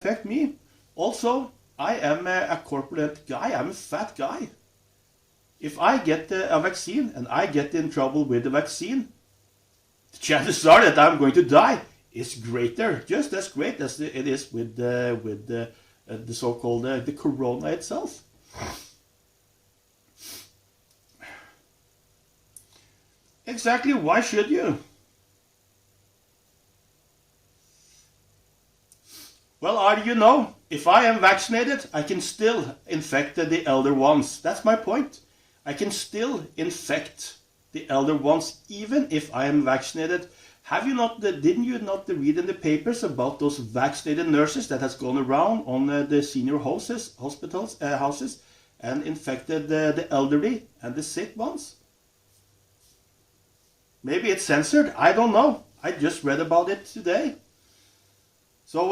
affect me. Also, I am a corpulent guy. I'm a fat guy. If I get a vaccine and I get in trouble with the vaccine, the chances are that I'm going to die is greater, just as great as it is with the so-called the corona itself. Exactly, why should you? Well, you know, if I am vaccinated, I can still infect the elder ones. That's my point. I can still infect the elder ones even if I am vaccinated. Have you not? Didn't you not read in the papers about those vaccinated nurses that has gone around on the senior hospitals houses and infected the elderly and the sick ones? Maybe it's censored. I don't know. I just read about it today. So,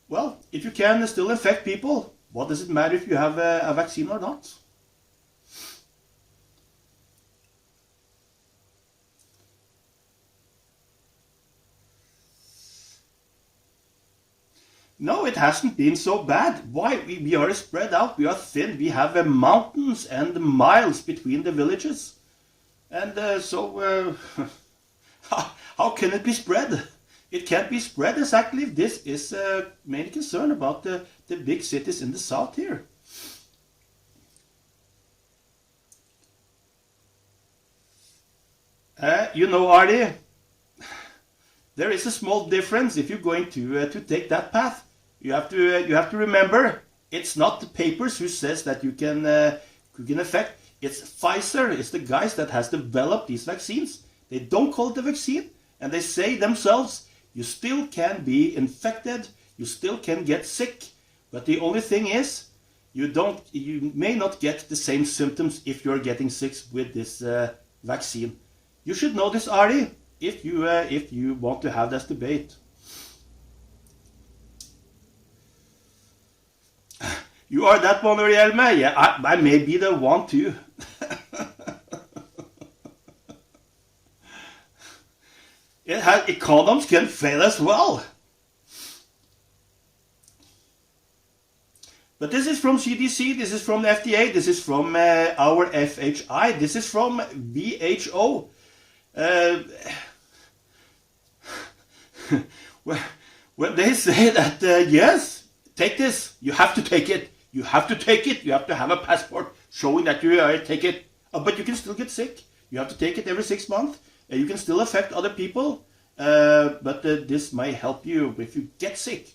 well, if you can still infect people, what does it matter if you have a vaccine or not? No, it hasn't been so bad. Why? We are spread out, we are thin, we have mountains and miles between the villages. And how can it be spread? It can't be spread exactly if this is a main concern about the big cities in the south here. You know, Artie, there is a small difference if you're going to take that path. You have to remember it's not the papers who says that you can affect. It's Pfizer. It's the guys that has developed these vaccines. They don't call it a vaccine, and they say themselves you still can be infected, you still can get sick, but the only thing is you may not get the same symptoms if you're getting sick with this vaccine. You should know this, Ari, if you want to have this debate. You are that one, Urielme? Yeah, I may be the one too. Condoms can fail as well. But this is from CDC, this is from the FDA, this is from our FHI, this is from WHO. When they say that, yes, take this, you have to take it. You have to take it. You have to have a passport showing that you take it. But you can still get sick. You have to take it every 6 months. You can still affect other people. But this might help you if you get sick.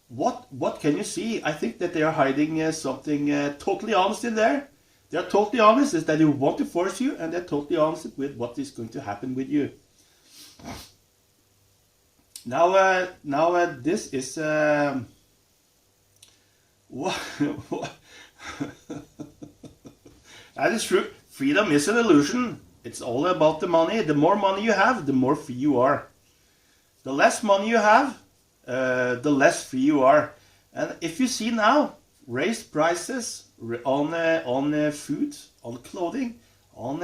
What can you see? I think that they are hiding something totally honest in there. They are totally honest is that they want to force you, and they're totally honest with what is going to happen with you. Now, this is that is true. Freedom is an illusion. It's all about the money. The more money you have, the more free you are. The less money you have, the less free you are. And if you see now, raised prices on food, on clothing, on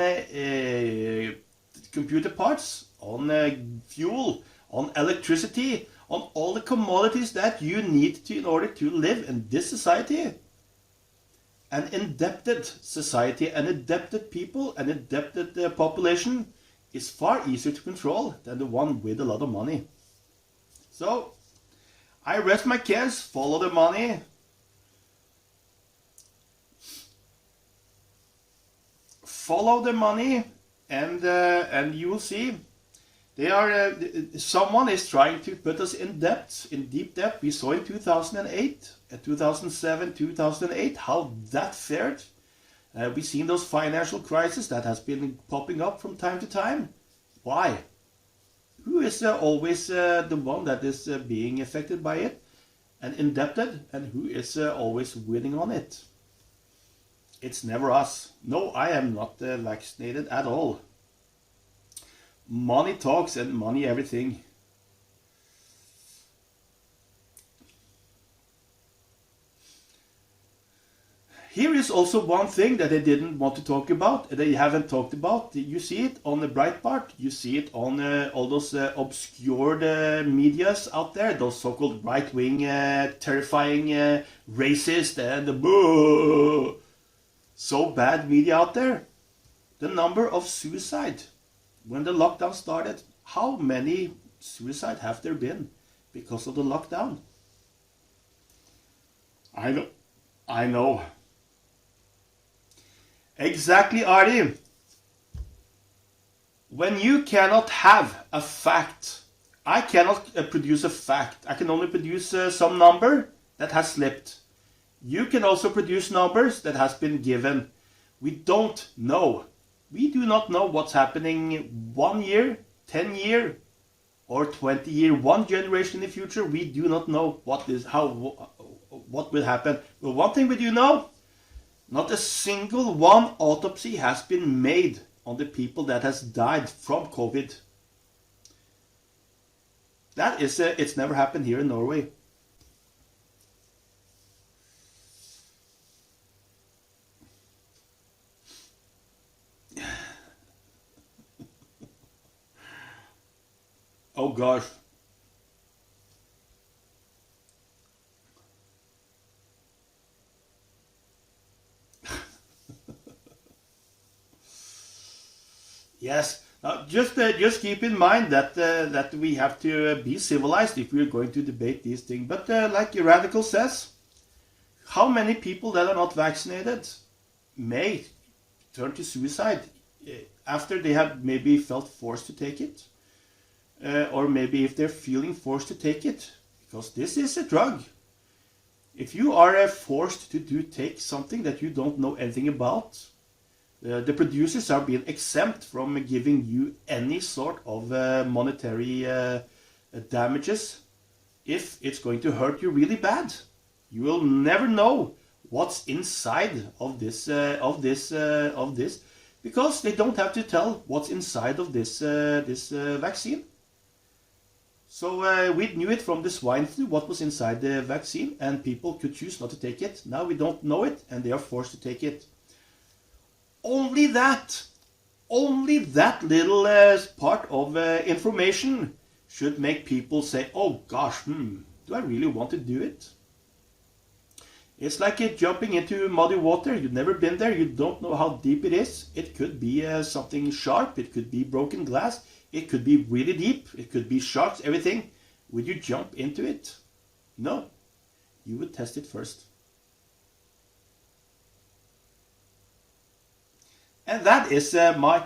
computer parts, on fuel, on electricity, on all the commodities that you need to in order to live in this society. An indebted society, an indebted people, an indebted population is far easier to control than the one with a lot of money. So, I rest my case, follow the money. Follow the money, and you will see. They are. Someone is trying to put us in debt, in deep debt. We saw in 2008, 2007, 2008 how that fared. We've seen those financial crises that has been popping up from time to time. Why? Who is always the one that is being affected by it and indebted, and who is always winning on it? It's never us. No, I am not vaccinated at all. Money talks and money everything. Here is also one thing that they didn't want to talk about, they haven't talked about. You see it on the Breitbart, you see it on all those obscured medias out there, those so-called right-wing, terrifying, racist, and so bad media out there. The number of suicide when the lockdown started. How many suicide have there been because of the lockdown? I know. Exactly, Ari. When you cannot have a fact, I cannot produce a fact. I can only produce some number that has slipped. You can also produce numbers that has been given. We don't know. We do not know what's happening 1 year, 10 year, or 20 year, one generation in the future. We do not know what will happen. But one thing we do know, not a single one autopsy has been made on the people that has died from COVID. That is, it's never happened here in Norway. Oh gosh. Yes. Just keep in mind that that we have to be civilized if we're going to debate these things. But like Radical says, how many people that are not vaccinated may turn to suicide after they have maybe felt forced to take it? Or maybe if they're feeling forced to take it, because this is a drug. If you are forced to take something that you don't know anything about, the producers are being exempt from giving you any sort of monetary damages if it's going to hurt you really bad. You will never know what's inside of this because they don't have to tell what's inside of this vaccine. So we knew it from the swine flu, what was inside the vaccine, and people could choose not to take it. Now we don't know it, and they are forced to take it. Only that little part of information should make people say, oh gosh, do I really want to do it? It's like jumping into muddy water. You've never been there. You don't know how deep it is. It could be something sharp. It could be broken glass. It could be really deep. It could be sharks, everything. Would you jump into it? No. You would test it first. And that is my...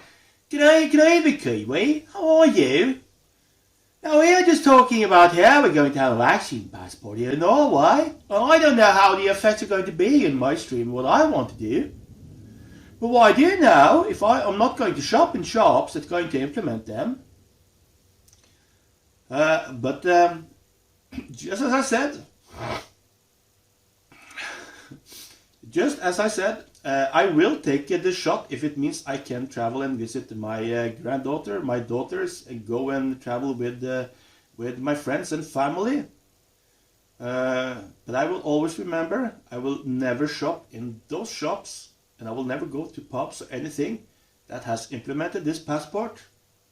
G'day, Kiwi. How are you? Now, we are just talking about how we're going to have a vaccine passport here in Norway. Well, I don't know how the effects are going to be in my stream, what I want to do. But what I do know, if I'm not going to shop in shops that's going to implement them. But just as I said, I will take the shot if it means I can travel and visit my granddaughter, my daughters, and go and travel with my friends and family. But I will always remember, I will never shop in those shops, and I will never go to pubs or anything that has implemented this passport.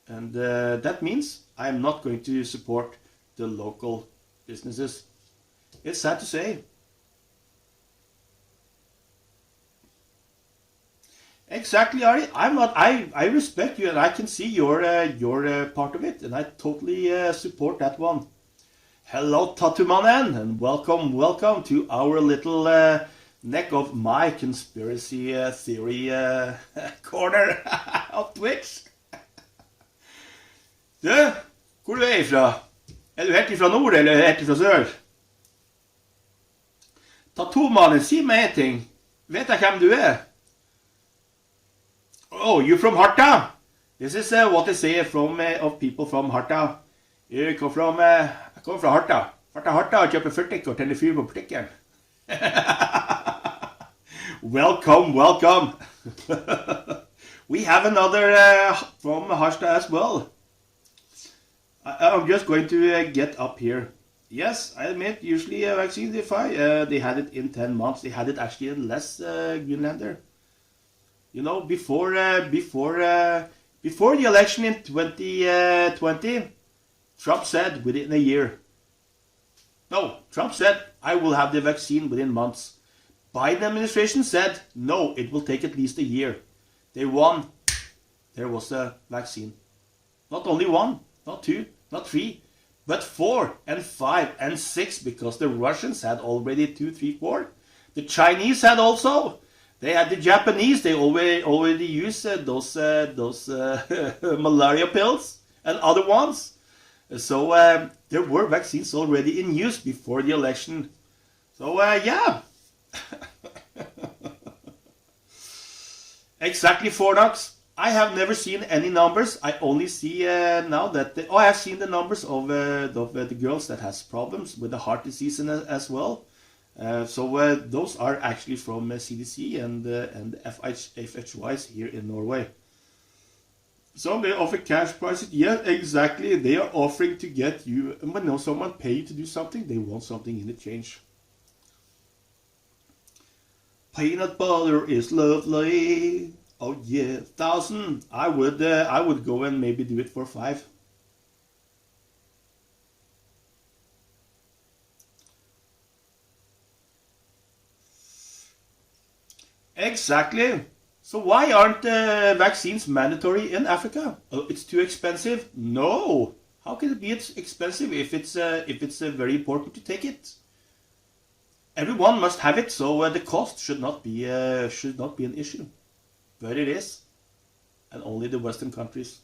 And that means I am not going to support the local businesses. It's sad to say. Exactly, Ari. I'm not. I respect you, and I can see your part of it, and I totally support that one. Hello, Tattumannen, and welcome to our little neck of my conspiracy theory corner of Twix. Du, hvor du ifra? Du helt ifra nord, eller helt ifra sør? Tattumannen, si meg en ting. Vet jeg hvem du er? Oh, you're from Harta? This is what they say of people from Harta. I kommer fra Harta. Harta og kjøper 40 og tenner fyr på butikken. Welcome. We have another from Harstad as well. I'm just going to get up here. Yes, I admit, usually vaccine they had it in 10 months. They had it actually in less, Greenlander. You know, before the election in 2020, Trump said within a year. No, Trump said, I will have the vaccine within months. Biden administration said, no, it will take at least a year. They won. There was a vaccine. Not only one, not two, not three, but 4 and 5 and 6, because the Russians had already 2, 3, 4. The Chinese had also. They had the Japanese. They already used those malaria pills and other ones. So there were vaccines already in use before the election. So yeah. Exactly, Fornox. I have never seen any numbers. I only see now that I have seen the numbers of the girls that has problems with the heart disease as well. So those are actually from CDC and FHYs here in Norway. So they offer cash prices. Yeah, exactly. They are offering to get you. When someone pay you to do something, they want something in exchange. Peanut butter is lovely. Oh yeah, 1,000. I would go and maybe do it for 5. Exactly. So why aren't vaccines mandatory in Africa? Oh, it's too expensive? No. How can it be it's expensive if it's very important to take it? Everyone must have it, so the cost should not be an issue. But it is, and only the Western countries.